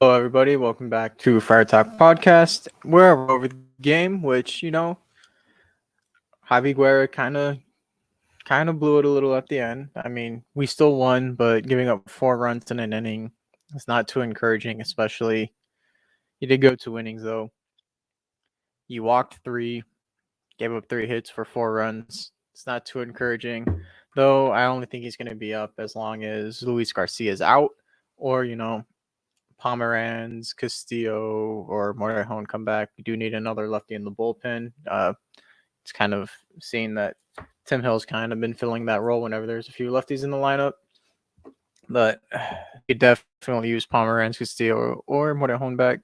Hello, everybody. Welcome back to Fire Talk Podcast. We're over the game, which Javi Guerra kind of blew it a little at the end. I mean, we still won, but giving up 4 runs in an inning is not too encouraging. Especially, he did go 2 innings though. He walked three, gave up 3 hits for 4 runs. It's not too encouraging, though. I only think he's going to be up as long as Luis Garcia is out, or Pomeranz, Castillo, or Morejon come back. We do need another lefty in the bullpen. It's kind of seeing that Tim Hill's kind of been filling that role whenever there's a few lefties in the lineup. But you definitely use Pomeranz, Castillo, or Morejon back.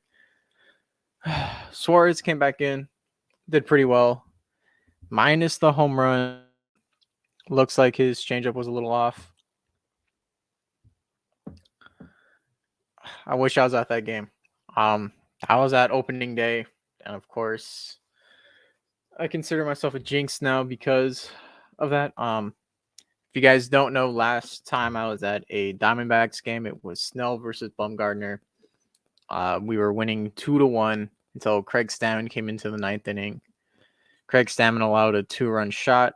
Suarez came back in, did pretty well. Minus the home run. Looks like his changeup was a little off. I wish I was at that game. I was at opening day, and of course, I consider myself a jinx now because of that. If you guys don't know, last time I was at a Diamondbacks game, it was Snell versus Bumgarner. We were winning 2-1 until Craig Stammen came into the 9th inning. Craig Stammen allowed a 2-run shot,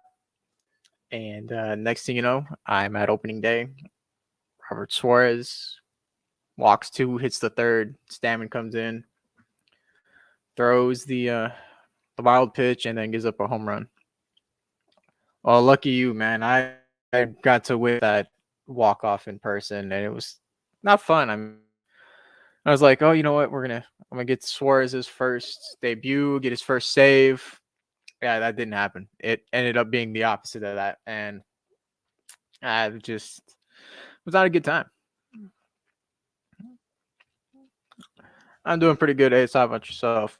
and next thing you know, I'm at opening day. Robert Suarez walks 2, hits the 3rd. Stammen comes in, throws the wild pitch, and then gives up a home run. Well, lucky you, man. I got to win that walk-off in person, and it was not fun. I was like, oh, you know what? I'm gonna get Suarez's first debut, get his first save. Yeah, that didn't happen. It ended up being the opposite of that, and I just was not a good time. I'm doing pretty good. Hey, how about yourself?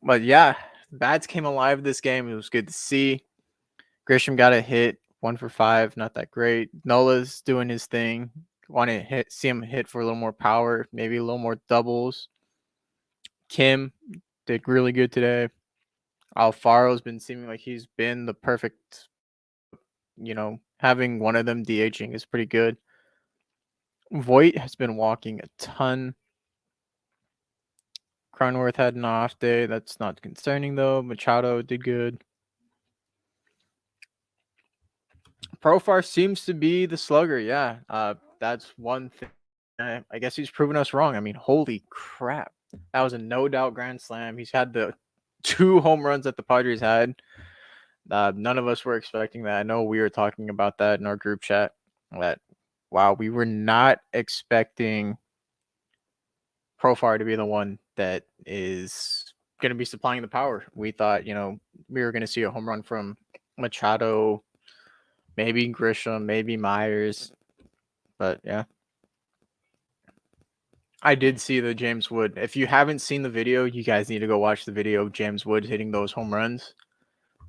But yeah, bats came alive this game. It was good to see. Grisham got a hit, 1 for 5, not that great. Nola's doing his thing. Want to see him hit for a little more power, maybe a little more doubles. Kim did really good today. Alfaro's been seeming like he's been the perfect, having one of them DHing is pretty good. Voit has been walking a ton. Cronworth had an off day. That's not concerning, though. Machado did good. Profar seems to be the slugger. Yeah, that's one thing. I guess he's proven us wrong. I mean, holy crap. That was a no-doubt grand slam. He's had the 2 home runs that the Padres had. None of us were expecting that. I know we were talking about that in our group chat. Wow, we were not expecting Profar to be the one that is going to be supplying the power. We thought, we were going to see a home run from Machado, maybe Grisham, maybe Myers. But yeah. I did see the James Wood. If you haven't seen the video, you guys need to go watch the video of James Wood hitting those home runs.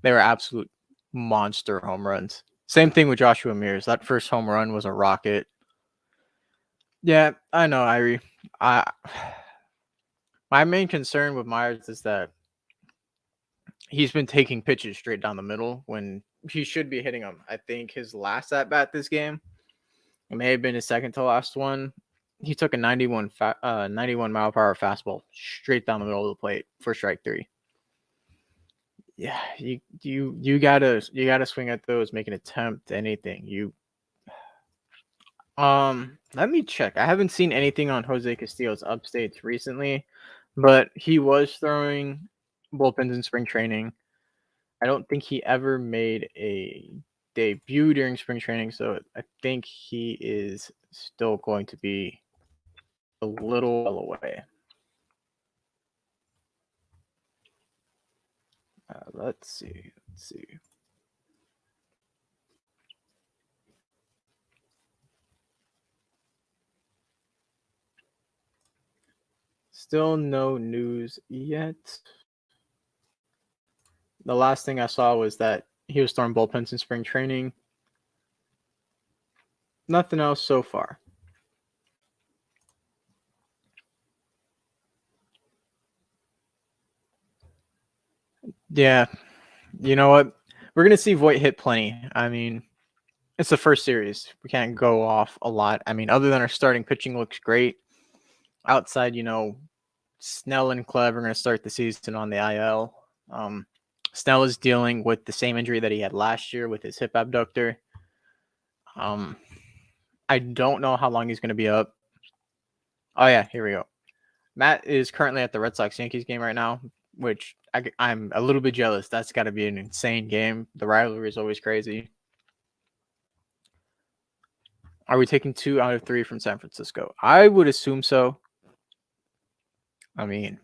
They were absolute monster home runs. Same thing with Joshua Mears. That first home run was a rocket. Yeah, I know, Irie. My main concern with Myers is that he's been taking pitches straight down the middle when he should be hitting them. I think his last at bat this game, it may have been his second to last one. He took a 91 mile per hour fastball straight down the middle of the plate for strike 3. Yeah, you gotta swing at those, make an attempt, anything. Let me check. I haven't seen anything on Jose Castillo's updates recently, but he was throwing bullpens in spring training. I don't think he ever made a debut during spring training, so I think he is still going to be a little while away. Let's see. Still no news yet. The last thing I saw was that he was throwing bullpens in spring training. Nothing else so far. Yeah. You know what? We're going to see Voit hit plenty. I mean, it's the first series. We can't go off a lot. I mean, other than our starting pitching looks great, outside, Snell and Clev are going to start the season on the IL. Snell is dealing with the same injury that he had last year with his hip abductor. I don't know how long he's going to be up. Oh, yeah, here we go. Matt is currently at the Red Sox-Yankees game right now, which I'm a little bit jealous. That's got to be an insane game. The rivalry is always crazy. Are we taking 2 out of 3 from San Francisco? I would assume so. I mean,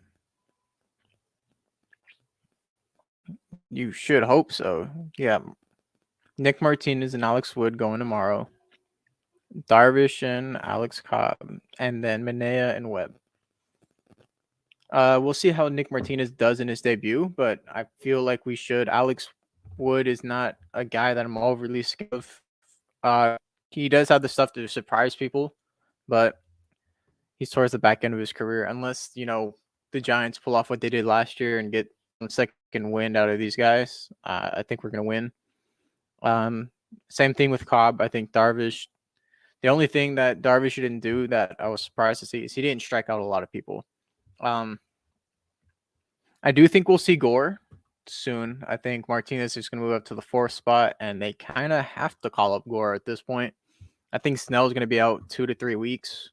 you should hope so. Yeah. Nick Martinez and Alex Wood going tomorrow. Darvish and Alex Cobb. And then Manea and Webb. We'll see how Nick Martinez does in his debut, but I feel like we should. Alex Wood is not a guy that I'm overly scared of. He does have the stuff to surprise people, but he's towards the back end of his career. Unless, the Giants pull off what they did last year and get a second wind out of these guys, I think we're going to win. Same thing with Cobb. I think Darvish, the only thing that Darvish didn't do that I was surprised to see is he didn't strike out a lot of people. I do think we'll see Gore soon. I think Martinez is going to move up to the 4th spot, and they kind of have to call up Gore at this point. I think Snell is going to be out 2 to 3 weeks,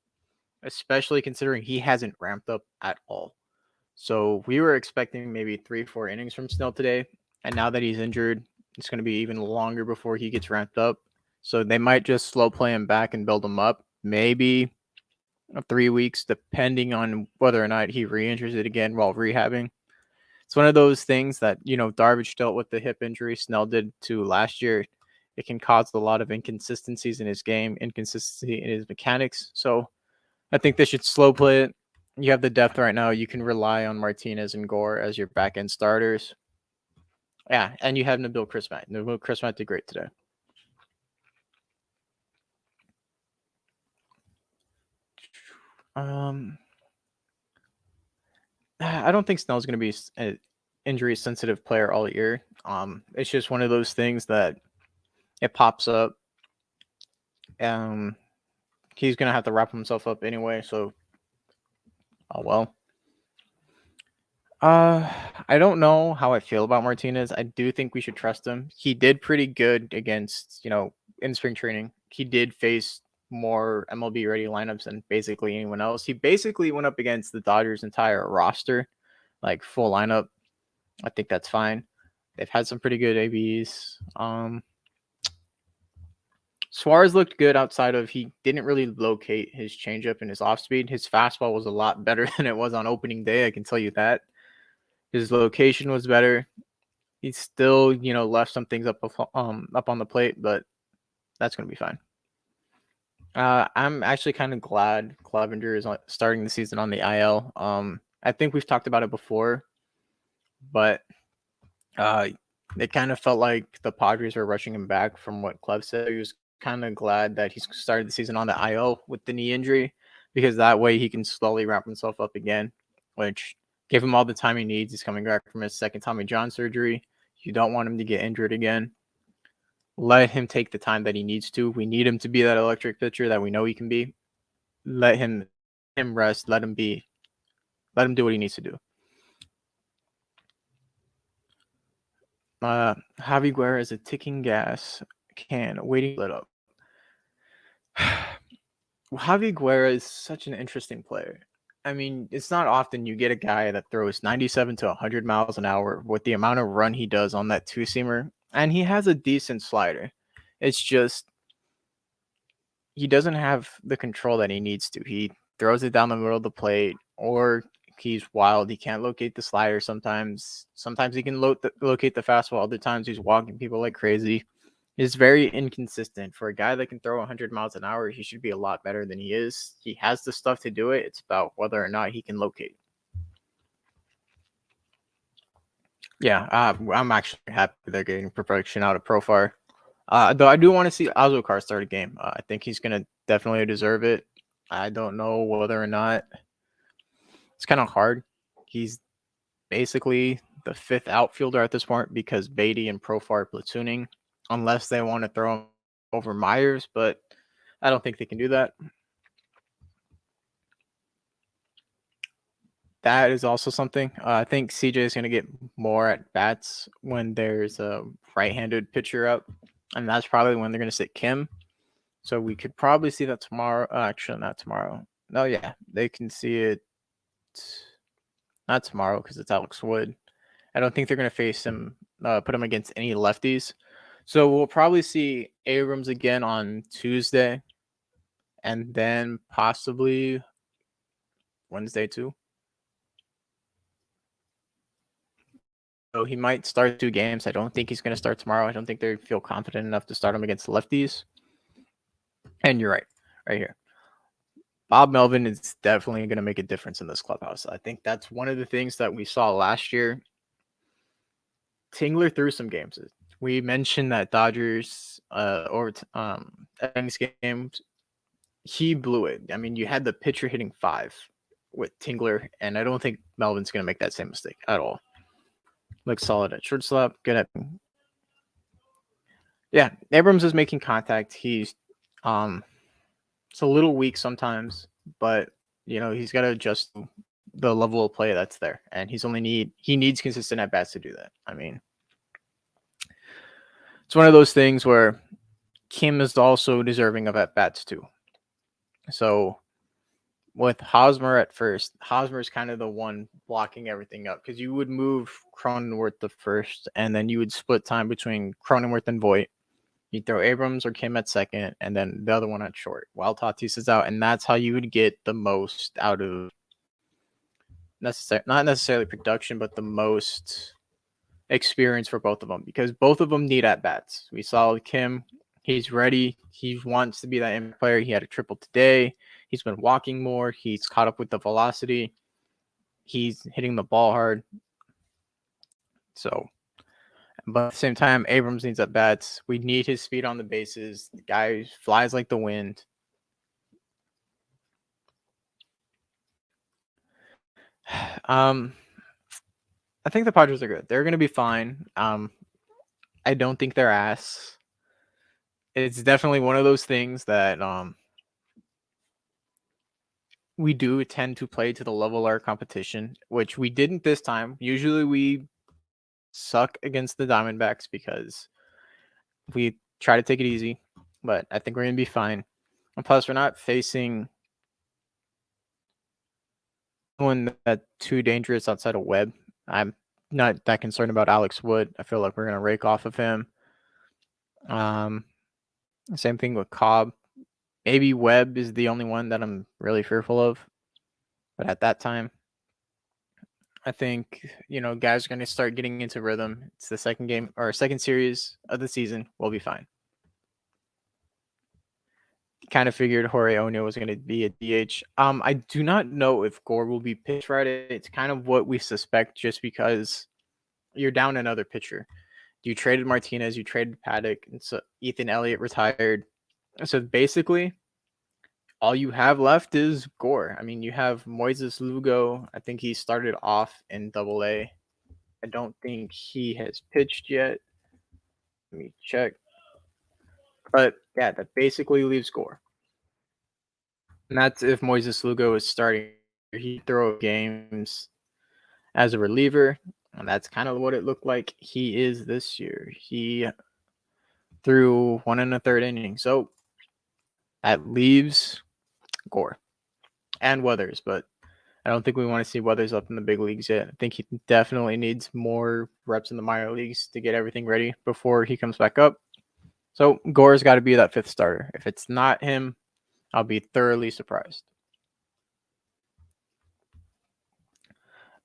especially considering he hasn't ramped up at all. So we were expecting maybe 3-4 innings from Snell today, and now that he's injured, it's going to be even longer before he gets ramped up. So they might just slow play him back and build him up. Maybe 3 weeks, depending on whether or not he re-injures it again while rehabbing. It's one of those things that, Darvish dealt with the hip injury. Snell did too last year. It can cause a lot of inconsistencies in his game, inconsistency in his mechanics. So I think they should slow play it. You have the depth right now. You can rely on Martinez and Gore as your back end starters. Yeah, and you have Nabil Crismatt. Nabil Crismatt did great today. I don't think Snell's going to be an injury sensitive player all year. It's just one of those things that it pops up. He's going to have to wrap himself up anyway. So, oh well. I don't know how I feel about Martinez. I do think we should trust him. He did pretty good against, in spring training. He did face more MLB ready lineups than basically anyone else. He basically went up against the Dodgers' entire roster, like full lineup. I think that's fine. They've had some pretty good ABs. Suarez looked good outside of he didn't really locate his changeup and his off speed. His fastball was a lot better than it was on opening day. I can tell you that. His location was better. He still, left some things up on the plate, but that's going to be fine. I'm actually kind of glad Clevenger is starting the season on the IL. I think we've talked about it before, but it kind of felt like the Padres were rushing him back from what Clev said. He was kind of glad that he started the season on the IL with the knee injury because that way he can slowly wrap himself up again, which give him all the time he needs. He's coming back from his second Tommy John surgery. You don't want him to get injured again. Let him take the time that he needs to. We need him to be that electric pitcher that we know he can be. Let him rest. Let him do what he needs to do. Javi Guerra is a ticking gas can waiting to lit up. Javi Guerra is such an interesting player. I mean, it's not often you get a guy that throws 97 to 100 miles an hour with the amount of run he does on that two-seamer, and he has a decent slider. It's just he doesn't have the control that he needs to. He throws it down the middle of the plate, or he's wild. He can't locate the slider sometimes. Sometimes he can locate the fastball. Other times he's walking people like crazy. Is very inconsistent. For a guy that can throw 100 miles an hour, he should be a lot better than he is. He has the stuff to do it. It's about whether or not he can locate. Yeah, I'm actually happy they're getting perfection out of Profar. Though I do want to see Azokar start a game. I think he's going to definitely deserve it. I don't know whether or not. It's kind of hard. He's basically the 5th outfielder at this point because Beatty and Profar are platooning. Unless they want to throw him over Myers, but I don't think they can do that. that is also something. I think CJ is going to get more at bats when there's a right-handed pitcher up, and that's probably when they're going to sit Kim. So we could probably see that tomorrow. Actually, not tomorrow. No, yeah, they can see it. Not tomorrow because it's Alex Wood. I don't think they're going to face him, put him against any lefties. So we'll probably see Abrams again on Tuesday, and then possibly Wednesday too. So he might start 2 games. I don't think he's going to start tomorrow. I don't think they feel confident enough to start him against lefties. And you're right here. Bob Melvin is definitely going to make a difference in this clubhouse. I think that's one of the things that we saw last year. Tingler threw some games. We mentioned that Dodgers innings games, he blew it. I mean, you had the pitcher hitting 5 with Tingler, and I don't think Melvin's going to make that same mistake at all. Looks solid at shortstop. Good at. Yeah, Abrams is making contact. He's it's a little weak sometimes, but he's got to adjust the level of play that's there, and he needs consistent at bats to do that. I mean, it's one of those things where Kim is also deserving of at bats too. So with Hosmer at first, Hosmer is kind of the one blocking everything up because you would move Cronenworth to first, and then you would split time between Cronenworth and Voit. You throw Abrams or Kim at second, and then the other one at short while Tatis is out, and that's how you would get the most out of not necessarily production, but the most experience for both of them because both of them need at bats. We saw Kim. He's ready. He wants to be that impact player. He had a triple today. He's been walking more. He's caught up with the velocity. He's hitting the ball hard. So, but at the same time, Abrams needs at bats. We need his speed on the bases. The guy flies like the wind. I think the Padres are good. They're going to be fine. I don't think they're ass. It's definitely one of those things that we do tend to play to the level of our competition, which we didn't this time. Usually we suck against the Diamondbacks because we try to take it easy, but I think we're going to be fine. And plus, we're not facing one that's too dangerous outside of Webb. I'm not that concerned about Alex Wood. I feel like we're going to rake off of him. Same thing with Cobb. Maybe Webb is the only one that I'm really fearful of. But at that time, I think, guys are going to start getting into rhythm. It's the second game or second series of the season. We'll be fine. Kind of figured Jorge Oño was going to be a DH. I do not know if Gore will be pitch right. It's kind of what we suspect just because you're down another pitcher. You traded Martinez, you traded Paddock, and so Ethan Elliott retired. So basically, all you have left is Gore. I mean, you have Moises Lugo. I think he started off in Double-A. I don't think he has pitched yet. Let me check. But yeah, that basically leaves Gore. And that's if Moises Lugo is starting. He throw games as a reliever. And that's kind of what it looked like he is this year. He threw 1 1/3 inning. So that leaves Gore and Weathers, but I don't think we want to see Weathers up in the big leagues yet. I think he definitely needs more reps in the minor leagues to get everything ready before he comes back up. So Gore's got to be that 5th starter. If it's not him, I'll be thoroughly surprised.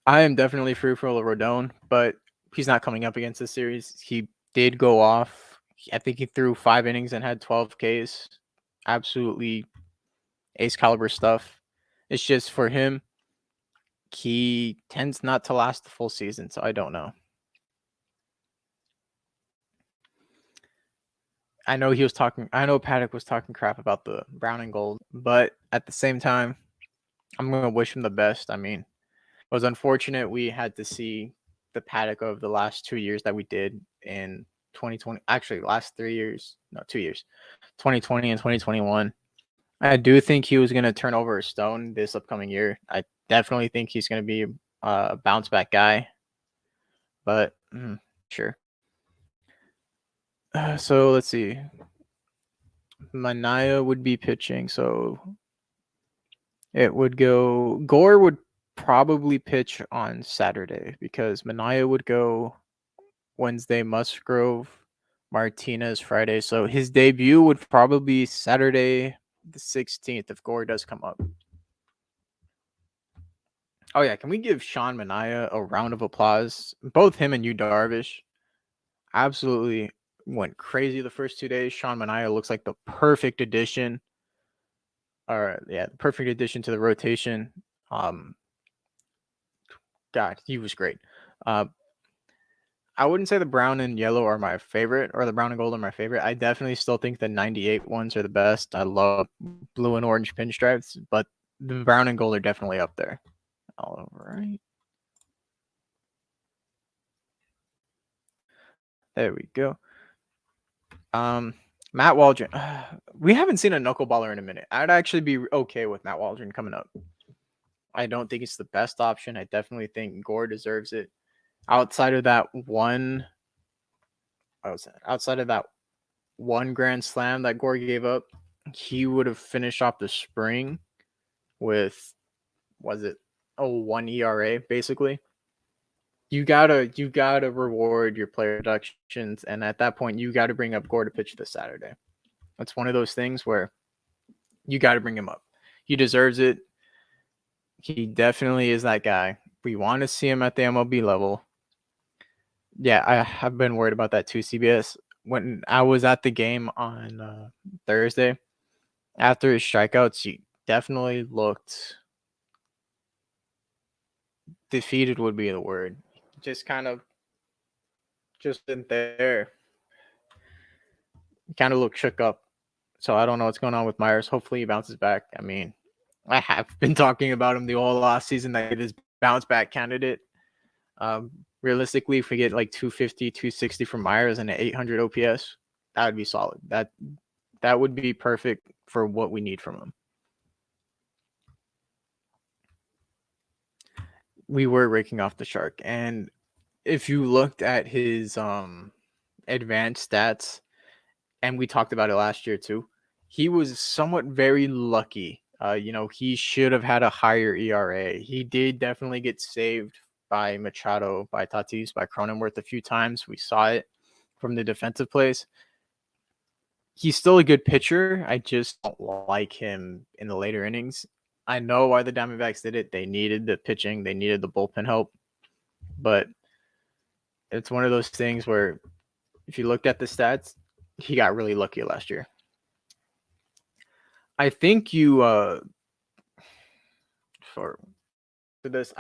I am definitely fearful of Rodon, but he's not coming up against this series. He did go off. I think he threw 5 innings and had 12 Ks. Absolutely ace caliber stuff. It's just for him, he tends not to last the full season, so I don't know. I know Paddock was talking crap about the brown and gold, but at the same time, I'm going to wish him the best. I mean, it was unfortunate we had to see the Paddock of the last 2 years that we did in 2020. Actually, last 3 years. No, 2 years. 2020 and 2021. I do think he was going to turn over a stone this upcoming year. I definitely think he's going to be a bounce back guy, but sure. So let's see. Manaya would be pitching, so it would go. Gore would probably pitch on Saturday because Manaya would go Wednesday, Musgrove, Martinez Friday. So his debut would probably be Saturday the 16th if Gore does come up. Oh yeah, can we give Sean Manaea a round of applause? Both him and Yu Darvish absolutely went crazy the first 2 days. Sean Manaea looks like the perfect addition. Perfect addition to the rotation. God, he was great. I wouldn't say the brown and yellow are my favorite, or the brown and gold are my favorite. I definitely still think the 98 ones are the best. I love blue and orange pinstripes, but the brown and gold are definitely up there. All right. There we go. Matt Waldron. We haven't seen a knuckleballer in a minute. I'd actually be okay with Matt Waldron coming up. I don't think it's the best option. I definitely think Gore deserves it. Outside of that one grand slam that Gore gave up, he would have finished off the spring with, was it a 1 ERA basically. You gotta reward your player productions, and at that point you gotta bring up Gore to pitch this Saturday. It's one of those things where you gotta bring him up. He deserves it. He definitely is that guy. We want to see him at the MLB level. Yeah, I have been worried about that too, CBS. When I was at the game on Thursday, after his strikeouts, he definitely looked defeated would be the word. Just kind of just in there. Kind of looked shook up. So I don't know what's going on with Myers. Hopefully he bounces back. I mean, I have been talking about him the whole last season that he is bounce back candidate. Realistically, if we get like 250, 260 from Myers and an 800 OPS, that would be solid. That would be perfect for what we need from him. We were raking off the shark, and if you looked at his advanced stats, and we talked about it last year too, he was somewhat very lucky. He should have had a higher ERA. He did definitely get saved by Machado, by Tatis, by Cronenworth a few times. We saw it from the defensive plays. He's still a good pitcher. I just don't like him in the later innings. I know why the Diamondbacks did it. They needed the pitching. They needed the bullpen help. But it's one of those things where if you looked at the stats, he got really lucky last year. I think you I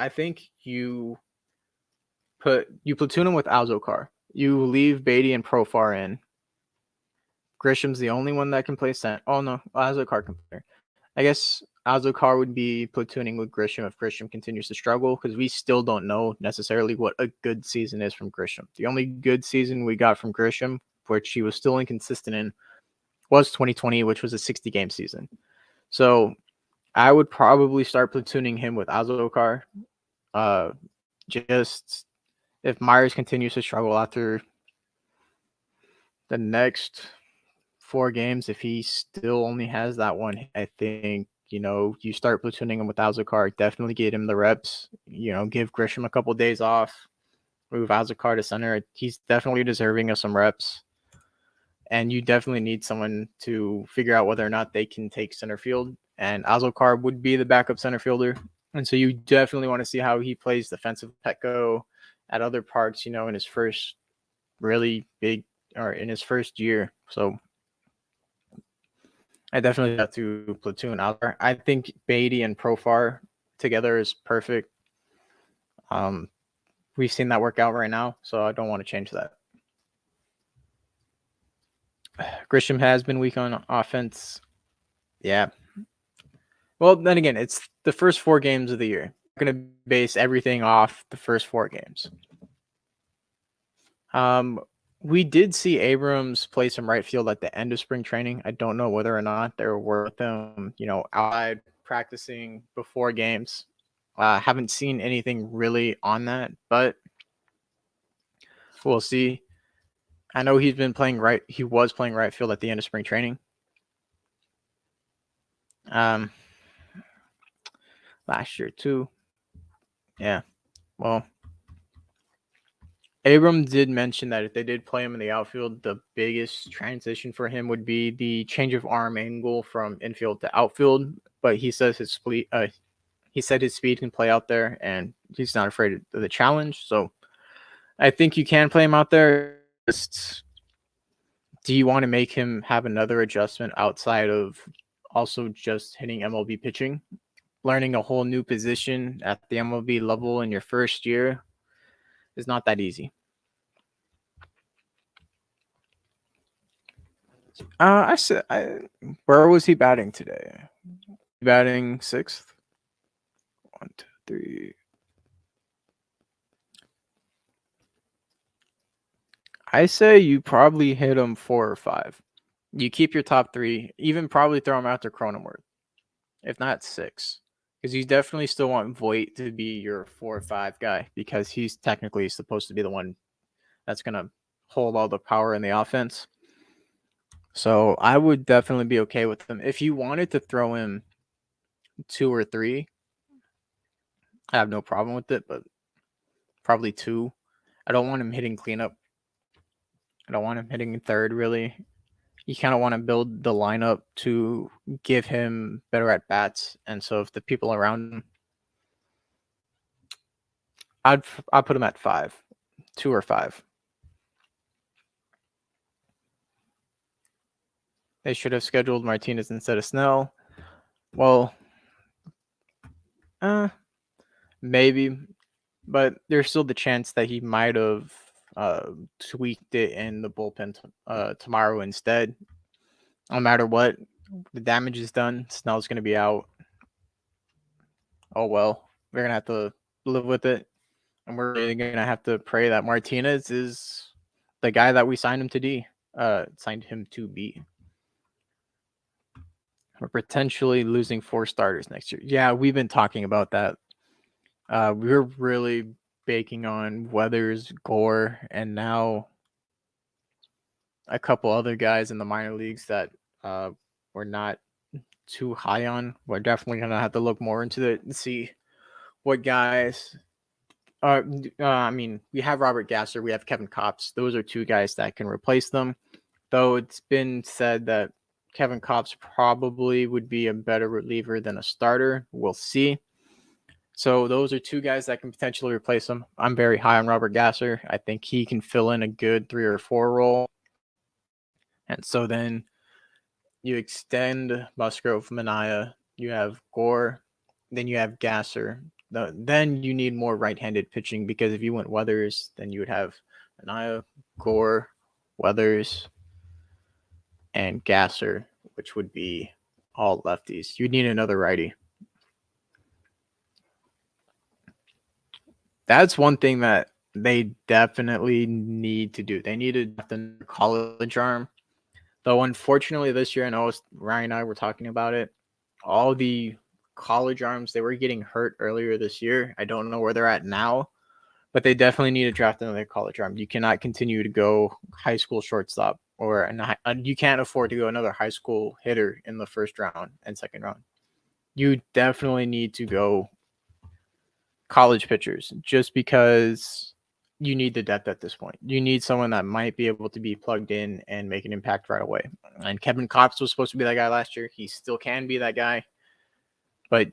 think you platoon him with Alzokar. You leave Beatty and Profar in. Grisham's the only one that can play center. Oh no, Alzokar can play. I guess Alzokar would be platooning with Grisham if Grisham continues to struggle, because we still don't know necessarily what a good season is from Grisham. The only good season we got from Grisham, which he was still inconsistent in, was 2020, which was a 60-game season. So I would probably start platooning him with Alzokar. Just if Myers continues to struggle after the next 4 games, if he still only has that one, I think, you start platooning him with Alzokar, definitely get him the reps, give Grisham a couple days off, move Alzokar to center. He's definitely deserving of some reps. And you definitely need someone to figure out whether or not they can take center field. And Alzokar would be the backup center fielder. And so you definitely want to see how he plays defensive Petco at other parks, in his first really big, or in his first year. So I definitely have to platoon out there. I think Beatty and Profar together is perfect. We've seen that work out right now, so I don't want to change that. Grisham has been weak on offense. Yeah. Well, then again, it's the first 4 games of the year. I'm going to base everything off the first 4 games. We did see Abrams play some right field at the end of spring training. I don't know whether or not they were with him, outside practicing before games. Haven't seen anything really on that, but we'll see. I know he's been playing right. He was playing right field at the end of spring training. Um, last year too. Yeah. Well, Abram did mention that if they did play him in the outfield, the biggest transition for him would be the change of arm angle from infield to outfield. But he says he said his speed can play out there, and he's not afraid of the challenge. So I think you can play him out there. Just, do you want to make him have another adjustment outside of also just hitting MLB pitching? Learning a whole new position at the MLB level in your first year is not that easy. Where was he batting today? Batting sixth. 1, 2, 3. I say you probably hit him 4 or 5. You keep your top 3, even probably throw him out to Cronenworth, if not 6, because you definitely still want Voit to be your 4 or 5 guy because he's technically supposed to be the one that's gonna hold all the power in the offense. So I would definitely be okay with him. If you wanted to throw him 2 or 3, I have no problem with it, but probably 2. I don't want him hitting cleanup. I don't want him hitting third, really. You kind of want to build the lineup to give him better at bats. And so if the people around him, I'd put him at 5, 2 or 5. They should have scheduled Martinez instead of Snell. Well, maybe, but there's still the chance that he might have tweaked it in the bullpen tomorrow instead. No matter what, the damage is done. Snell's going to be out. Oh well, we're gonna have to live with it, and we're really gonna have to pray that Martinez is the guy that we signed him to be. We're potentially losing 4 starters next year. Yeah, we've been talking about that. We're really baking on Weathers, Gore, and now a couple other guys in the minor leagues that we're not too high on. We're definitely gonna have to look more into it and see what guys. I mean, we have Robert Gasser, we have Kevin Kopps. Those are 2 guys that can replace them. Though it's been said that Kevin Kopps probably would be a better reliever than a starter. We'll see. So those are 2 guys that can potentially replace him. I'm very high on Robert Gasser. I think he can fill in a good 3 or 4 role. And so then you extend Musgrove, Manaea, you have Gore, then you have Gasser. Then you need more right-handed pitching because if you went Weathers, then you would have Manaea, Gore, Weathers, and Gasser, which would be all lefties. You'd need another righty. That's one thing that they definitely need to do. They need to draft a college arm. Though unfortunately this year, I know Ryan and I were talking about it, all the college arms, they were getting hurt earlier this year. I don't know where they're at now, but they definitely need to draft another college arm. You cannot continue to go high school shortstop, or you can't afford to go another high school hitter in the first round and second round. You definitely need to go college pitchers just because you need the depth at this point. You need someone that might be able to be plugged in and make an impact right away. And Kevin Kopps was supposed to be that guy last year. He still can be that guy. But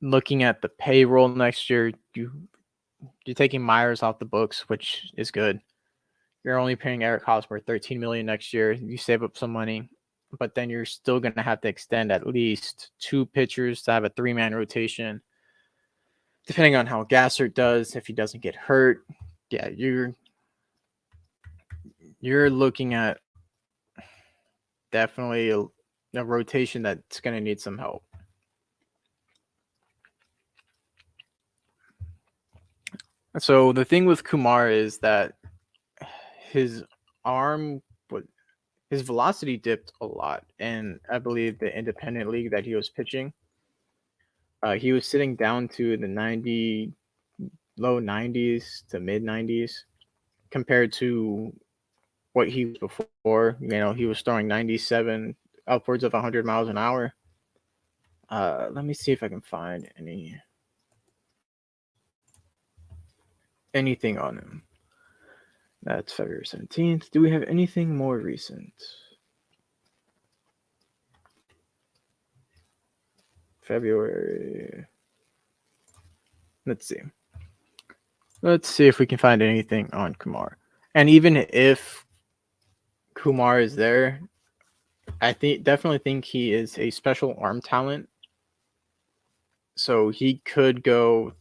looking at the payroll next year, you're taking Myers off the books, which is good. You're only paying Eric Hosmer $13 million next year. You save up some money, but then you're still going to have to extend at least 2 pitchers to have a 3-man rotation. Depending on how Gasser does, if he doesn't get hurt, yeah, you're looking at definitely a rotation that's going to need some help. So the thing with Kumar is that his velocity dipped a lot in, I believe, the independent league that he was pitching. He was sitting down to the low 90s to mid 90s compared to what he was before. He was throwing 97 upwards of 100 miles an hour. Let me see if I can find anything on him. That's February 17th. Do we have anything more recent? February. Let's see. Let's see if we can find anything on Kumar. And even if Kumar is there, I definitely think he is a special arm talent. So he could go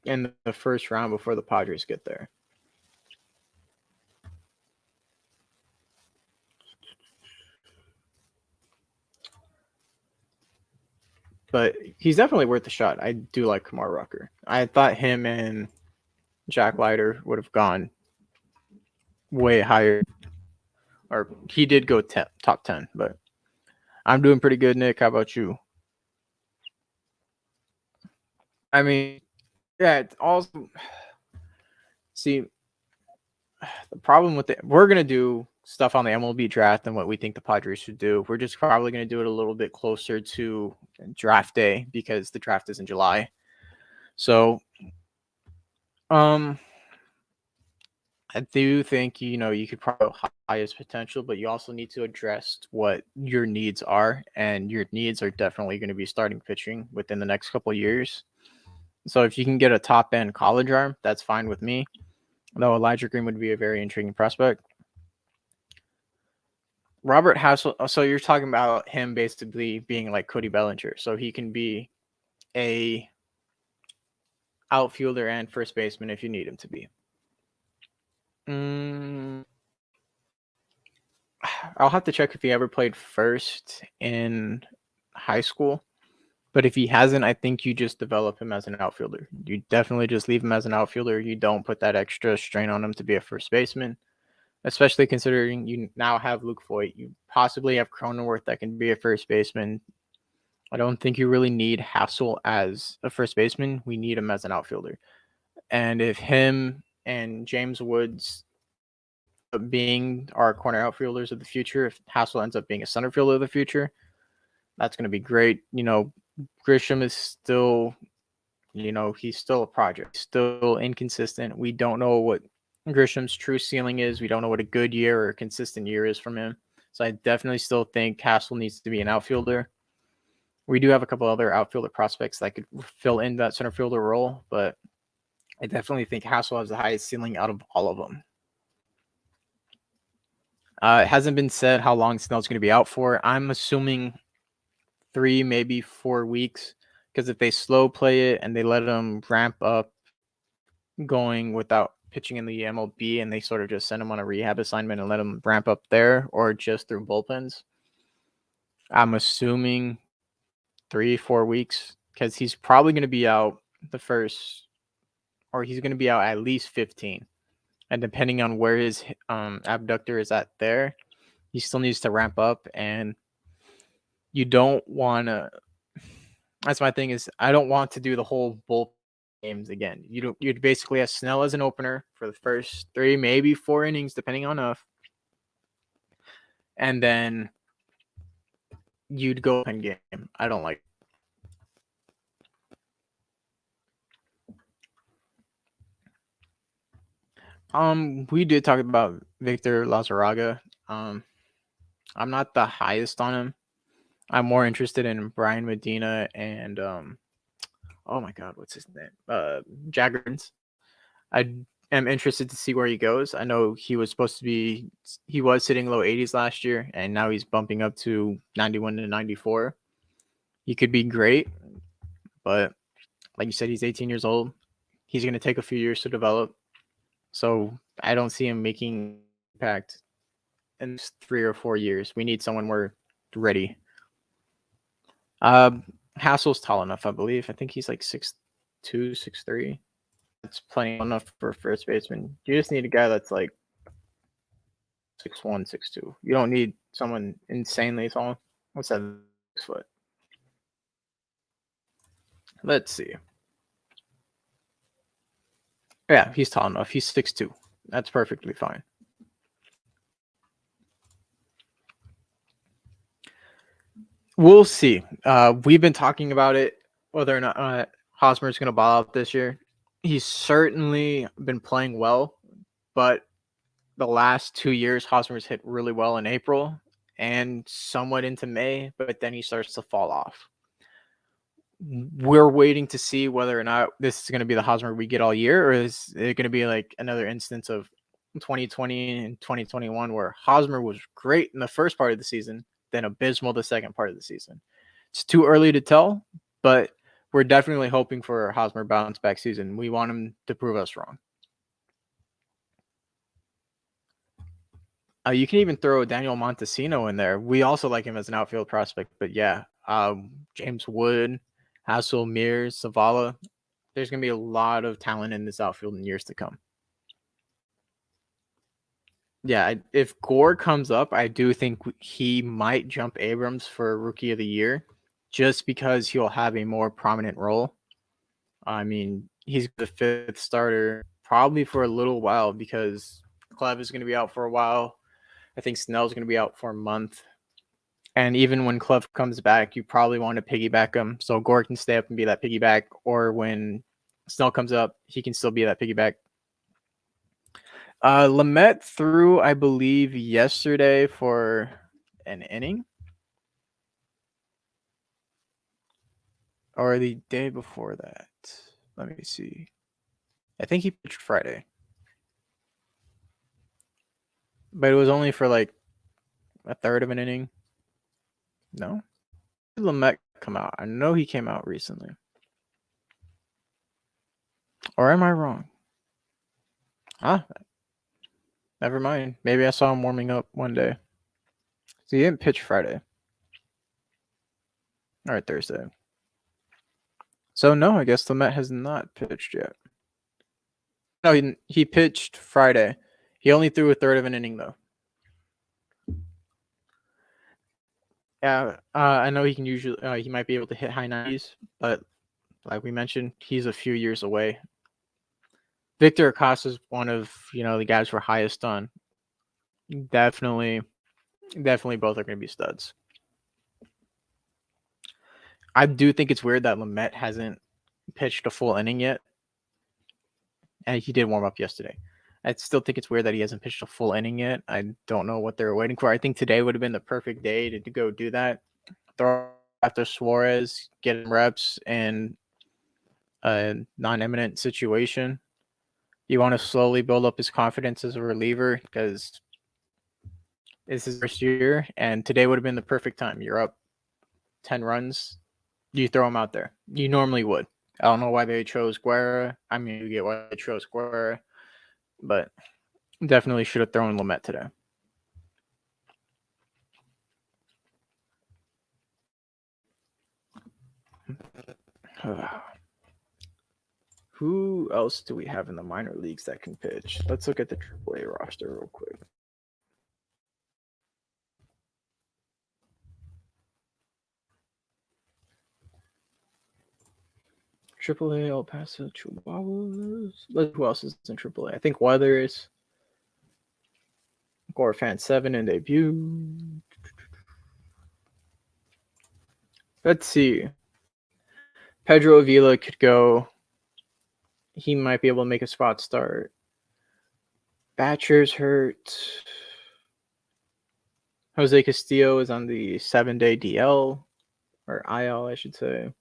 in the first round before the Padres get there. But he's definitely worth a shot. I do like Kumar Rucker. I thought him and Jack Leiter would have gone way higher. Or he did go top 10, but I'm doing pretty good, Nick. How about you? I mean, yeah, it's also see the problem with it. We're gonna do stuff on the MLB draft and what we think the Padres should do. We're just probably gonna do it a little bit closer to draft day because the draft is in July. So, I do think you could probably highest potential, but you also need to address what your needs are, and your needs are definitely going to be starting pitching within the next couple of years. So if you can get a top end college arm, that's fine with me. Though Elijah Green would be a very intriguing prospect. Robert Hassel. So you're talking about him basically being like Cody Bellinger, so he can be a outfielder and first baseman if you need him to be. I'll have to check if he ever played first in high school. But if he hasn't, I think you just develop him as an outfielder. You definitely just leave him as an outfielder. You don't put that extra strain on him to be a first baseman, especially considering you now have Luke Voigt. You possibly have Cronenworth that can be a first baseman. I don't think you really need Hassel as a first baseman. We need him as an outfielder. And if him and James Woods being our corner outfielders of the future, if Hassel ends up being a center fielder of the future, that's going to be great. Grisham is still, he's still a project, still inconsistent. We don't know what Grisham's true ceiling is. We don't know what a good year or a consistent year is from him. So I definitely still think Hassel needs to be an outfielder. We do have a couple other outfielder prospects that could fill in that center fielder role, but I definitely think Hassel has the highest ceiling out of all of them. It hasn't been said how long Snell's going to be out for. I'm assuming 3, maybe 4 weeks, because if they slow play it and they let him ramp up going without pitching in the MLB and they sort of just send him on a rehab assignment and let him ramp up there or just through bullpens, I'm assuming 3-4 weeks, because he's probably going to be out he's going to be out at least 15. And depending on where his abductor is at there, he still needs to ramp up, and you don't want to. That's my thing is I don't want to do the whole bull games again. You'd basically have Snell as an opener for the first 3, maybe 4 innings, depending on enough, and then you'd go pen game. I don't like. We did talk about Victor Lazaraga. I'm not the highest on him. I'm more interested in Brian Medina and oh my god, what's his name? Jaggerns. I am interested to see where he goes. I know he was sitting low 80s last year, and now he's bumping up to 91 to 94. He could be great, but like you said, he's 18 years old. He's going to take a few years to develop. So I don't see him making impact in 3 or 4 years. We need someone more ready. Hassel's tall enough, I believe. I think he's like 6'2", 6'3". That's plenty enough for first baseman. You just need a guy that's like 6'1", 6'2". You don't need someone insanely tall. What's that? 6 foot. Let's see. Yeah, he's tall enough. He's 6'2". That's perfectly fine. We'll see. We've been talking about it, whether or not Hosmer is going to ball out this year. He's certainly been playing well, but the last 2 years, Hosmer's hit really well in April and somewhat into May, but then he starts to fall off. We're waiting to see whether or not this is going to be the Hosmer we get all year, or is it going to be like another instance of 2020 and 2021 where Hosmer was great in the first part of the season, then abysmal the second part of the season. It's too early to tell, but we're definitely hoping for a Hosmer bounce back season. We want him to prove us wrong. You can even throw Daniel Montesino in there. We also like him as an outfield prospect, but yeah, James Wood, Hassel, Mears, Zavala. There's going to be a lot of talent in this outfield in years to come. Yeah, if Gore comes up, I do think he might jump Abrams for Rookie of the Year just because he'll have a more prominent role. I mean, he's the fifth starter probably for a little while because Clev is going to be out for a while. I think Snell's going to be out for a month. And even when Clev comes back, you probably want to piggyback him. So Gore can stay up and be that piggyback. Or when Snell comes up, he can still be that piggyback. Lamet threw, I believe, yesterday for an inning. Or the day before that. Let me see. I think he pitched Friday. But it was only for like a third of an inning. No? When did Lamet come out? I know he came out recently. Or am I wrong? Never mind. Maybe I saw him warming up one day. So he didn't pitch Friday. Or Thursday. So no, I guess Lamet has not pitched yet. No, he pitched Friday. He only threw a third of an inning though. Yeah, I know he can usually he might be able to hit high 90s, but like we mentioned, he's a few years away. Victor Acosta is one of the guys we're highest on. Definitely both are going to be studs. I do think it's weird that Lamet hasn't pitched a full inning yet, and he did warm up yesterday. I still think it's weird that he hasn't pitched a full inning yet. I don't know what they're waiting for. I think today would have been the perfect day to go do that. Throw after Suarez, get him reps in a non-imminent situation. You want to slowly build up his confidence as a reliever because it's his first year, and today would have been the perfect time. You're up 10 runs. You throw him out there. You normally would. I don't know why they chose Guerra. I mean, you get why they chose Guerra, but definitely should have thrown Lamet today. Who else do we have in the minor leagues that can pitch? Let's look at the AAA roster real quick. AAA, El Paso, Chihuahuas. Who else is in AAA? I think Weathers. Gore Fan 7 in debut. Let's see. Pedro Avila could go. He might be able to make a spot start. Batcher's hurt. Jose Castillo is on the 7-day DL. Or IL, I should say.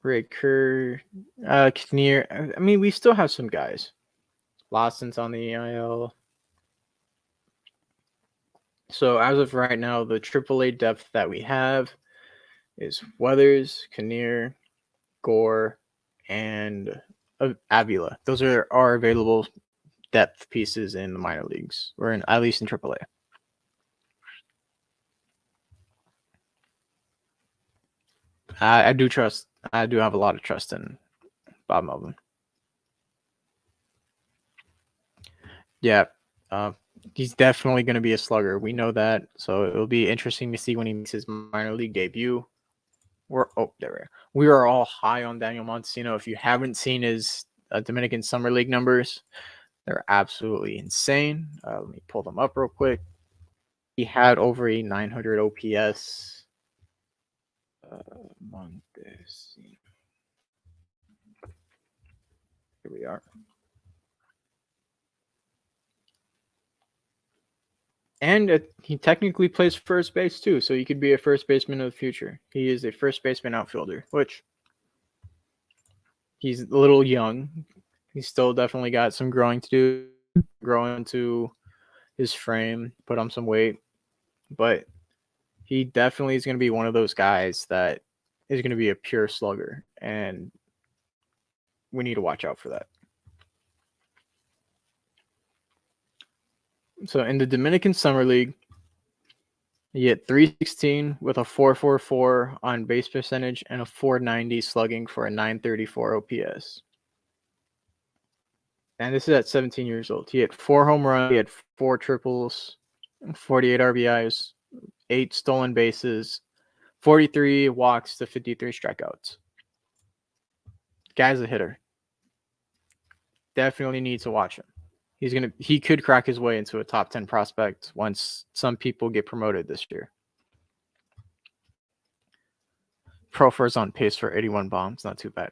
Ray Kerr. Kinnear. I mean, we still have some guys. Lawson's on the IL. So as of right now, the AAA depth that we have is Weathers, Kinnear, Gore, and Avila. Those are our available depth pieces in the minor leagues, or at least in AAA. I do have a lot of trust in Bob Melvin. Yeah, he's definitely going to be a slugger. We know that. So it'll be interesting to see when he makes his minor league debut. we are all high on Daniel Montesino. If you haven't seen his Dominican Summer League numbers, they're absolutely insane. Let me pull them up real quick. He had over a 900 OPS. Montesino. Here we are. And he technically plays first base too, so he could be a first baseman of the future. He is a first baseman outfielder, which he's a little young. He's still definitely got some growing to do, grow into his frame, put on some weight, but he definitely is going to be one of those guys that is going to be a pure slugger, and we need to watch out for that. So in the Dominican Summer League, he hit 316 with a 444 on base percentage and a 490 slugging for a 934 OPS. And this is at 17 years old. He hit 4 home runs, he had 4 triples, 48 RBIs, 8 stolen bases, 43 walks to 53 strikeouts. Guy's a hitter. Definitely need to watch him. He could crack his way into a top 10 prospect once some people get promoted this year. Profar's on pace for 81 bombs, not too bad.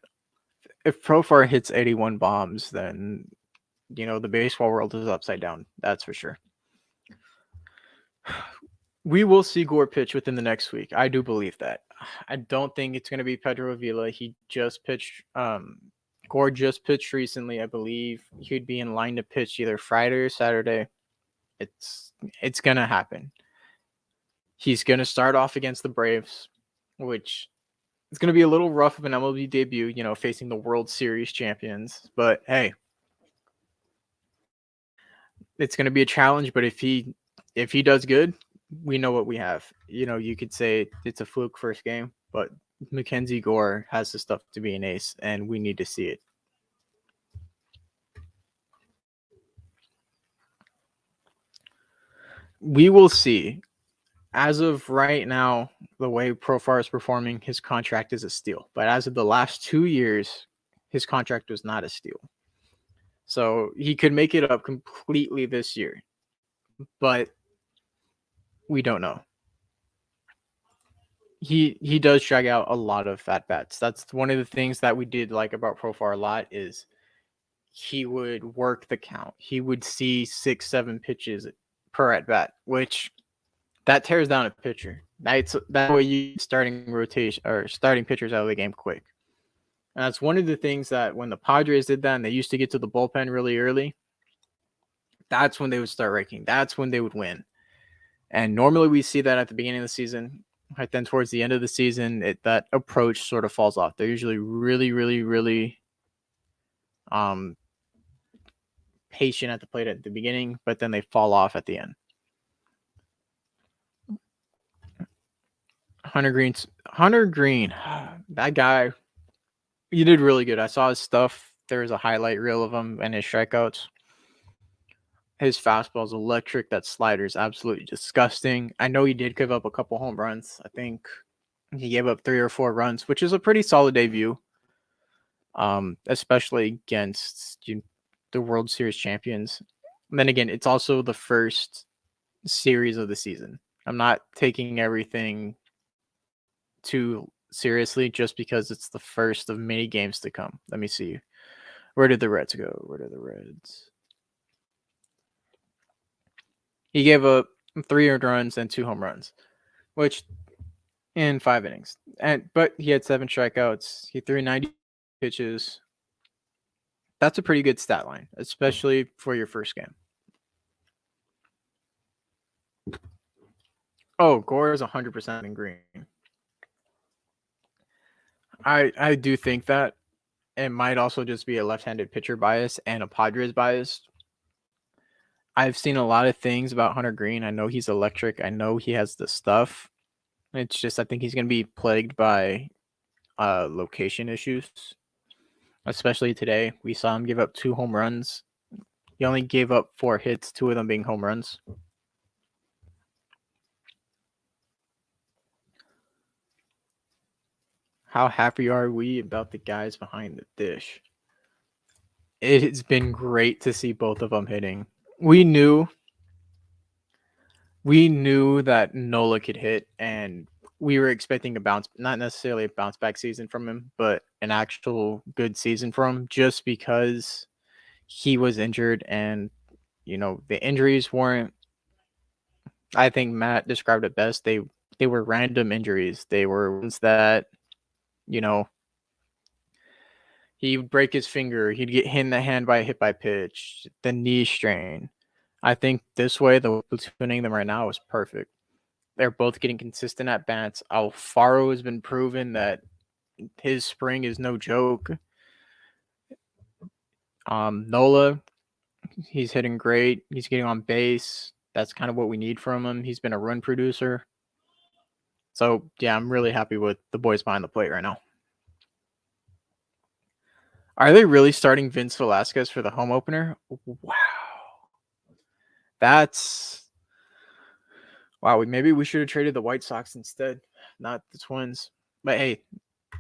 If Profar hits 81 bombs, then the baseball world is upside down. That's for sure. We will see Gore pitch within the next week. I do believe that. I don't think it's going to be Pedro Avila. He just pitched. Gore just pitched recently. I believe he'd be in line to pitch either Friday or Saturday. It's going to happen. He's going to start off against the Braves, which is going to be a little rough of an MLB debut, facing the World Series champions. But hey, it's going to be a challenge. But if he does good, we know what we have. You could say it's a fluke first game, but Mackenzie Gore has the stuff to be an ace, and we need to see it. We will see. As of right now, the way Profar is performing, his contract is a steal. But as of the last 2 years, his contract was not a steal. So he could make it up completely this year. But we don't know. He does drag out a lot of at bats. That's one of the things that we did like about Profar a lot is he would work the count. He would see 6-7 pitches per at bat, which that tears down a pitcher. That way you starting rotation or starting pitchers out of the game quick. And that's one of the things that when the Padres did that and they used to get to the bullpen really early, that's when they would start raking. That's when they would win. And normally we see that at the beginning of the season. Right then towards the end of the season, that approach sort of falls off. They're usually really, really, really patient at the plate at the beginning, but then they fall off at the end. Hunter Green, that guy, he did really good. I saw his stuff. There's a highlight reel of him and his strikeouts. His fastball is electric. That slider is absolutely disgusting. I know he did give up a couple home runs. I think he gave up 3 or 4 runs, which is a pretty solid debut, especially against the World Series champions. And then again, it's also the first series of the season. I'm not taking everything too seriously just because it's the first of many games to come. Let me see. Where did the Reds go? Where did the Reds? He gave up 3 earned runs and 2 home runs, which in 5 innings. But he had 7 strikeouts. He threw 90 pitches. That's a pretty good stat line, especially for your first game. Oh, Gore is 100% in green. I do think that it might also just be a left-handed pitcher bias and a Padres bias. I've seen a lot of things about Hunter Green. I know he's electric. I know he has the stuff. It's just I think he's going to be plagued by location issues, especially today. We saw him give up 2 home runs. He only gave up 4 hits, 2 of them being home runs. how happy are we about the guys behind the dish? It has been great to see both of them hitting. We knew that Nola could hit, and we were expecting a bounce, not necessarily a bounce back season from him, but an actual good season from him, just because he was injured, and the injuries weren't. I think Matt described it best. They were random injuries. They were ones that you know he would break his finger, he'd get hit in the hand by a hit by pitch, the knee strain. I think this way, the platooning them right now is perfect. They're both getting consistent at bats. Alfaro has been proven that his spring is no joke. Nola, he's hitting great. He's getting on base. That's kind of what we need from him. He's been a run producer. So, yeah, I'm really happy with the boys behind the plate right now. Are they really starting Vince Velasquez for the home opener? Wow. Wow, maybe we should have traded the White Sox instead, not the Twins. But hey,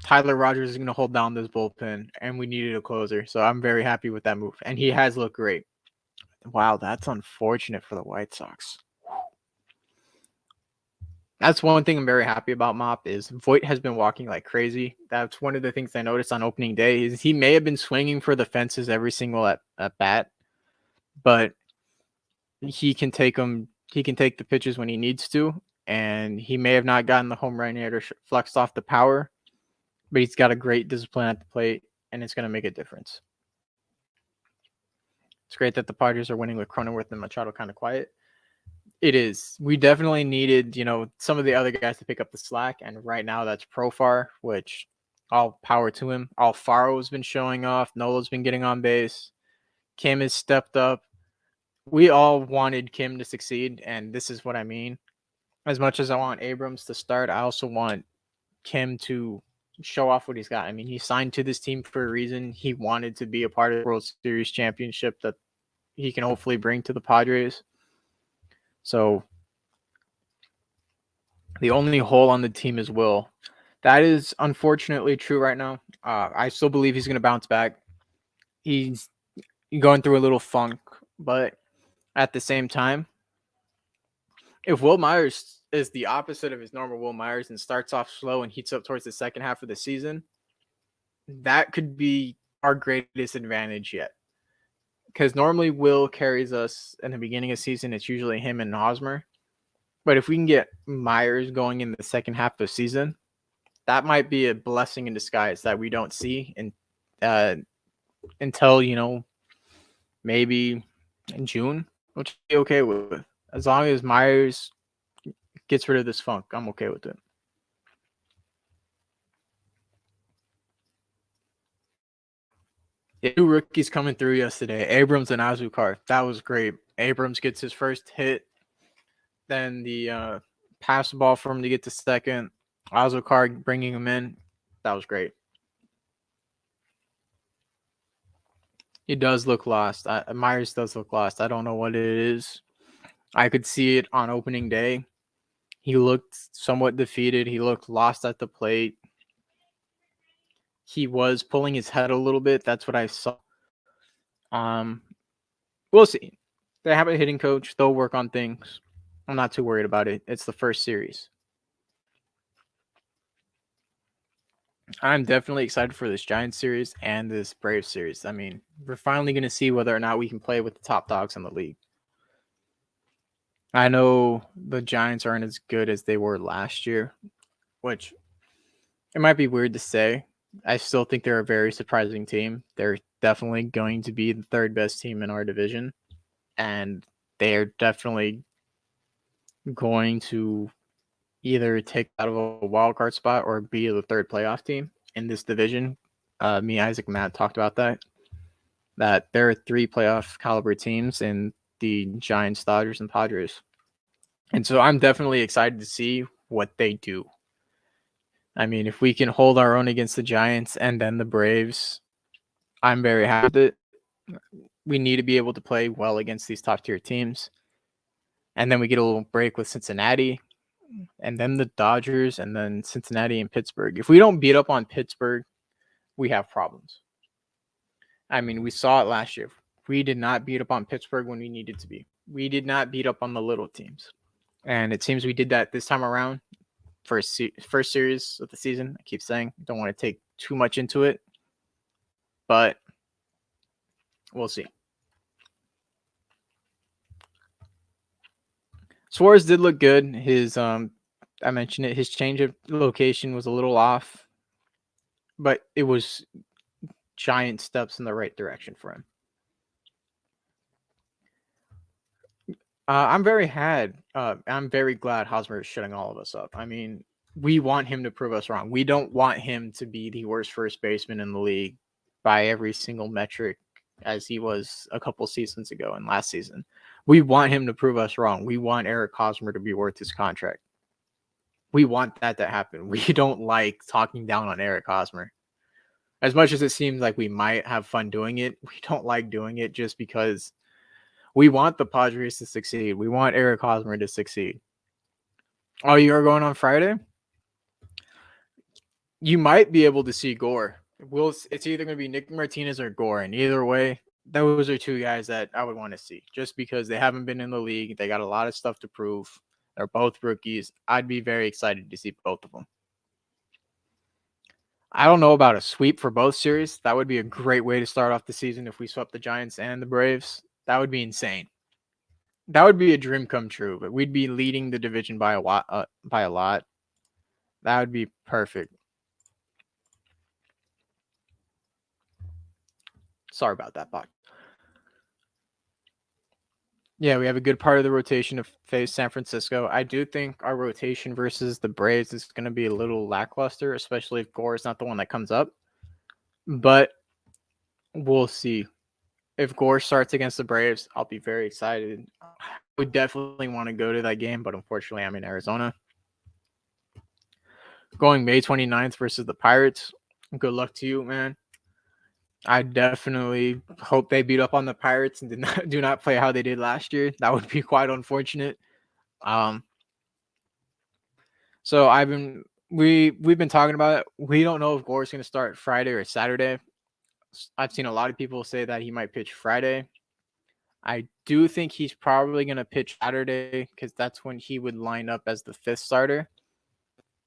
Tyler Rogers is going to hold down this bullpen, and we needed a closer. So I'm very happy with that move. And he has looked great. Wow, that's unfortunate for the White Sox. That's one thing I'm very happy about Mop is Voit has been walking like crazy. That's one of the things I noticed on opening day is he may have been swinging for the fences every single at bat, but he can take them. He can take the pitches when he needs to, and he may have not gotten the home run yet or flexed off the power, but he's got a great discipline at the plate, and it's going to make a difference. It's great that the Padres are winning with Cronenworth and Machado kind of quiet. It is. We definitely needed, some of the other guys to pick up the slack, and right now that's Profar, which all power to him. Alfaro has been showing off. Nola's been getting on base. Kim has stepped up. We all wanted Kim to succeed, and this is what I mean. As much as I want Abrams to start, I also want Kim to show off what he's got. I mean, he signed to this team for a reason. He wanted to be a part of the World Series championship that he can hopefully bring to the Padres. So the only hole on the team is Will. That is unfortunately true right now. I still believe he's going to bounce back. He's going through a little funk, but at the same time, if Will Myers is the opposite of his normal Will Myers and starts off slow and heats up towards the second half of the season, that could be our greatest advantage yet. Because normally Will carries us in the beginning of the season. It's usually him and Hosmer. But if we can get Myers going in the second half of the season, that might be a blessing in disguise that we don't see until, maybe in June, which I'd be okay with. As long as Myers gets rid of this funk, I'm okay with it. Two rookies coming through yesterday, Abrams and Azukar. That was great. Abrams gets his first hit. Then the pass the ball for him to get to second. Azukar bringing him in. That was great. He does look lost. Myers does look lost. I don't know what it is. I could see it on opening day. He looked somewhat defeated. He looked lost at the plate. He was pulling his head a little bit. That's what I saw. We'll see. They have a hitting coach. They'll work on things. I'm not too worried about it. It's the first series. I'm definitely excited for this Giants series and this Braves series. I mean, we're finally going to see whether or not we can play with the top dogs in the league. I know the Giants aren't as good as they were last year, which it might be weird to say. I still think they're a very surprising team. They're definitely going to be the third best team in our division, and they're definitely going to either take out of a wild card spot or be the third playoff team in this division. Me, Isaac, Matt talked about that there are three playoff caliber teams in the Giants, Dodgers, and Padres. And so I'm definitely excited to see what they do. I mean, if we can hold our own against the Giants and then the Braves, I'm very happy with it. We need to be able to play well against these top tier teams. And then we get a little break with Cincinnati. and then the Dodgers, and then Cincinnati and Pittsburgh. If we don't beat up on Pittsburgh, we have problems. I mean, we saw it last year. We did not beat up on Pittsburgh when we needed to be. We did not beat up on the little teams. And it seems we did that this time around. First series of the season. I keep saying, don't want to take too much into it, but we'll see. Suarez did look good. His I mentioned it, his change of location was a little off, but it was giant steps in the right direction for him. I'm very glad Hosmer is shutting all of us up. I mean, we want him to prove us wrong. We don't want him to be the worst first baseman in the league by every single metric as he was a couple seasons ago and last season. We want him to prove us wrong. We want Eric Hosmer to be worth his contract. We want that to happen. We don't like talking down on Eric Hosmer. As much as it seems like we might have fun doing it, we don't like doing it just because we want the Padres to succeed. We want Eric Hosmer to succeed. Oh, you are going on Friday? You might be able to see Gore. It's either going to be Nick Martinez or Gore, and either way, those are two guys that I would want to see just because they haven't been in the league. They got a lot of stuff to prove. They're both rookies. I'd be very excited to see both of them. I don't know about a sweep for both series. That would be a great way to start off the season if we swept the Giants and the Braves. That would be insane. That would be a dream come true, but we'd be leading the division by a lot. That would be perfect. Sorry about that, Bach. Yeah, we have a good part of the rotation to face San Francisco. I do think our rotation versus the Braves is going to be a little lackluster, especially if Gore is not the one that comes up. But we'll see. If Gore starts against the Braves, I'll be very excited. We definitely want to go to that game, but unfortunately, I'm in Arizona. Going May 29th versus the Pirates. Good luck to you, man. I definitely hope they beat up on the Pirates and do not play how they did last year. That would be quite unfortunate. So we've been talking about it. We don't know if Gore's going to start Friday or Saturday. I've seen a lot of people say that he might pitch Friday. I do think he's probably going to pitch Saturday because that's when he would line up as the fifth starter.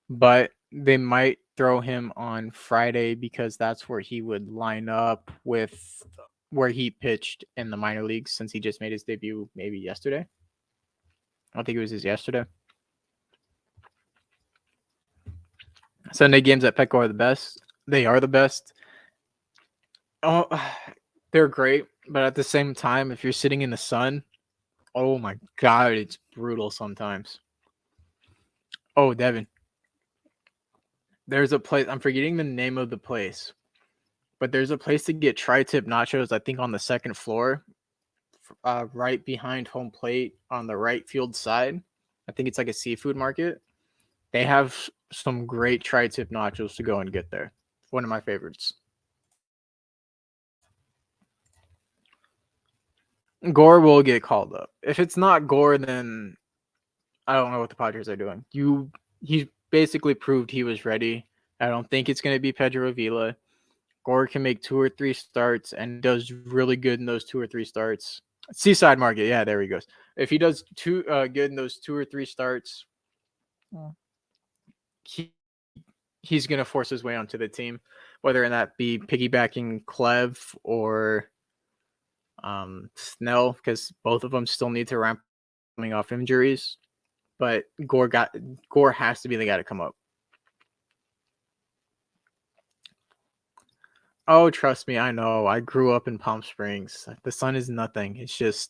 But they might throw him on Friday because that's where he would line up with where he pitched in the minor leagues since he just made his debut maybe yesterday. I don't think it was his yesterday. Sunday games at Petco are the best. They are the best. Oh, they're great. But at the same time, if you're sitting in the sun, oh my God, it's brutal sometimes. Oh, Devin. There's a place, I'm forgetting the name of the place, but there's a place to get tri-tip nachos, I think on the second floor, right behind home plate on the right field side. I think it's like a seafood market. They have some great tri-tip nachos to go and get there. One of my favorites. Gore will get called up. If it's not Gore, then I don't know what the Padres are doing. He's basically proved he was ready. I don't think it's going to be Pedro Avila. Gore can make 2 or 3 starts and does really good in those 2 or 3 starts. Seaside Market, yeah, there he goes. If he does good in those 2 or 3 starts, he's going to force his way onto the team, whether that be piggybacking Clev or Snell, because both of them still need to ramp coming off injuries. But Gore has to be the guy to come up. Oh, trust me, I know. I grew up in Palm Springs. The sun is nothing. It's just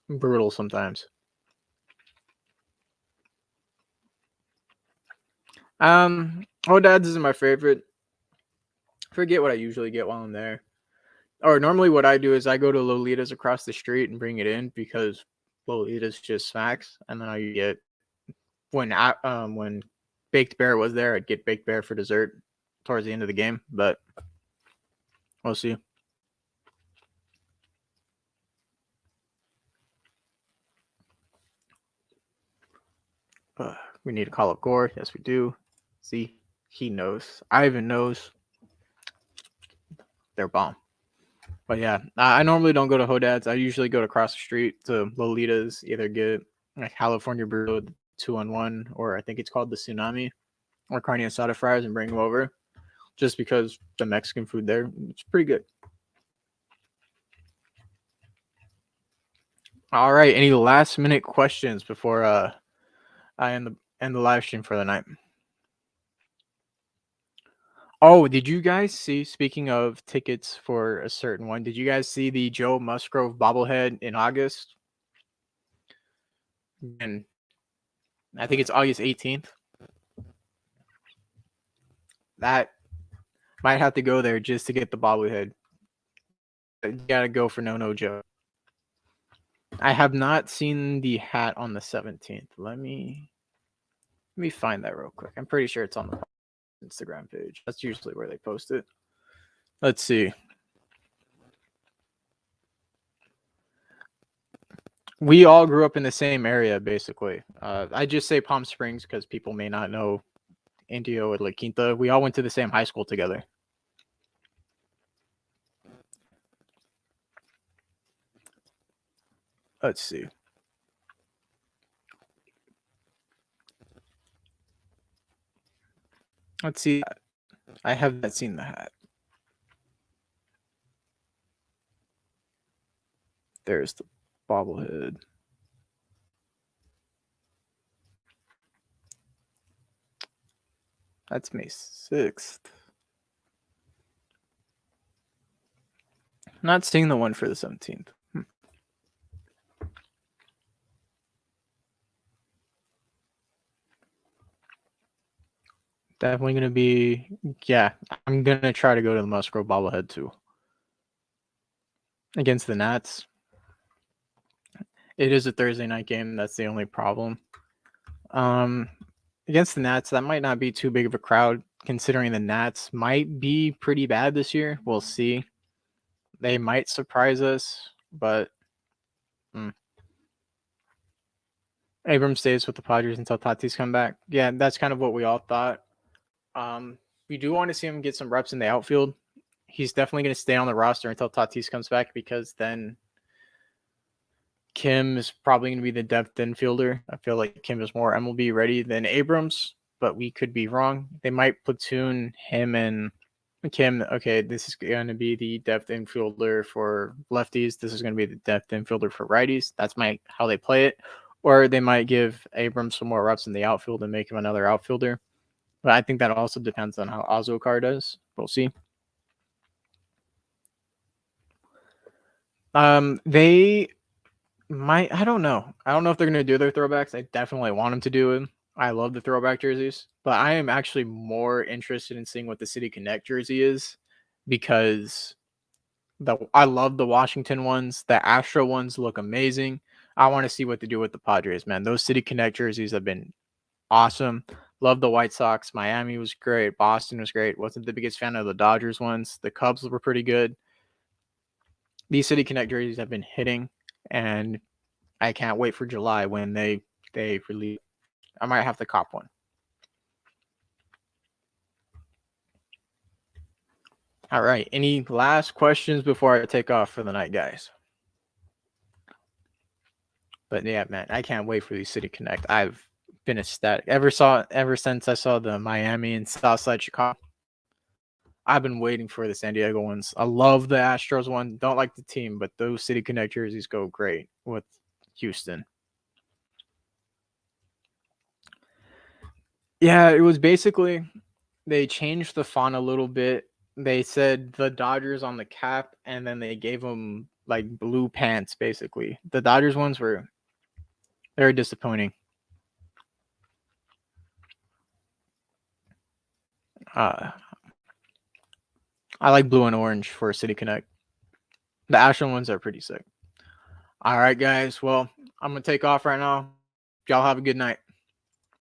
brutal sometimes. Dad's is my favorite. Forget what I usually get while I'm there. Or normally what I do is I go to Lolita's across the street and bring it in because Lolita's just smacks. And then I get when Baked Bear was there, I'd get Baked Bear for dessert towards the end of the game. But we'll see. We need to call up Gore. Yes, we do. See, he knows. Ivan knows. They're bomb. But yeah, I normally don't go to Hodad's. I usually go to across the street to Lolita's, either get like California burrito 2-on-1, or I think it's called the Tsunami, or carne asada fries, and bring them over. Just because the Mexican food there, it's pretty good. All right, any last minute questions before I end the live stream for the night? Oh, did you guys see? Speaking of tickets for a certain one, did you guys see the Joe Musgrove bobblehead in August? And I think it's August 18th. That might have to go there just to get the bobblehead. You gotta go for No Joe. I have not seen the hat on the 17th. Let me find that real quick. I'm pretty sure it's on the Instagram page. That's usually where they post it. Let's see. We all grew up in the same area, basically. I just say Palm Springs because people may not know Indio or La Quinta. We all went to the same high school together. Let's see. Let's see. I have not seen the hat. There's the bobblehead. That's May 6th. Not seeing the one for the 17th. Definitely going to be, yeah, I'm going to try to go to the Musgrove bobblehead too. Against the Nats. It is a Thursday night game. That's the only problem. Against the Nats, that might not be too big of a crowd, considering the Nats might be pretty bad this year. We'll see. They might surprise us, but Abrams stays with the Padres until Tatis come back. Yeah, that's kind of what we all thought. We do want to see him get some reps in the outfield. He's definitely going to stay on the roster until Tatis comes back, because then Kim is probably going to be the depth infielder. I feel like Kim is more MLB ready than Abrams, but we could be wrong. They might platoon him and Kim. Okay, this is going to be the depth infielder for lefties. This is going to be the depth infielder for righties. That's how they play it. Or they might give Abrams some more reps in the outfield and make him another outfielder. But I think that also depends on how Ozokar does. We'll see. They might. I don't know. I don't know if they're going to do their throwbacks. I definitely want them to do it. I love the throwback jerseys, but I am actually more interested in seeing what the City Connect jersey is, because I love the Washington ones. The Astro ones look amazing. I want to see what they do with the Padres, man. Those City Connect jerseys have been awesome. Love the White Sox. Miami was great. Boston was great. Wasn't the biggest fan of the Dodgers ones. The Cubs were pretty good. These City Connect jerseys have been hitting, and I can't wait for July when they release. I might have to cop one. All right. Any last questions before I take off for the night, guys? But yeah, man, I can't wait for these City Connect. I've been ecstatic ever since I saw the Miami and Southside Chicago. I've been waiting for the San Diego ones. I love the Astros one. Don't like the team, but those City Connect jerseys go great with Houston. Yeah, it was basically, they changed the font a little bit. They said the Dodgers on the cap, and then they gave them like blue pants, basically. The Dodgers ones were very disappointing. I like blue and orange for City Connect. The Astro ones are pretty sick. All right, guys. Well, I'm going to take off right now. Y'all have a good night.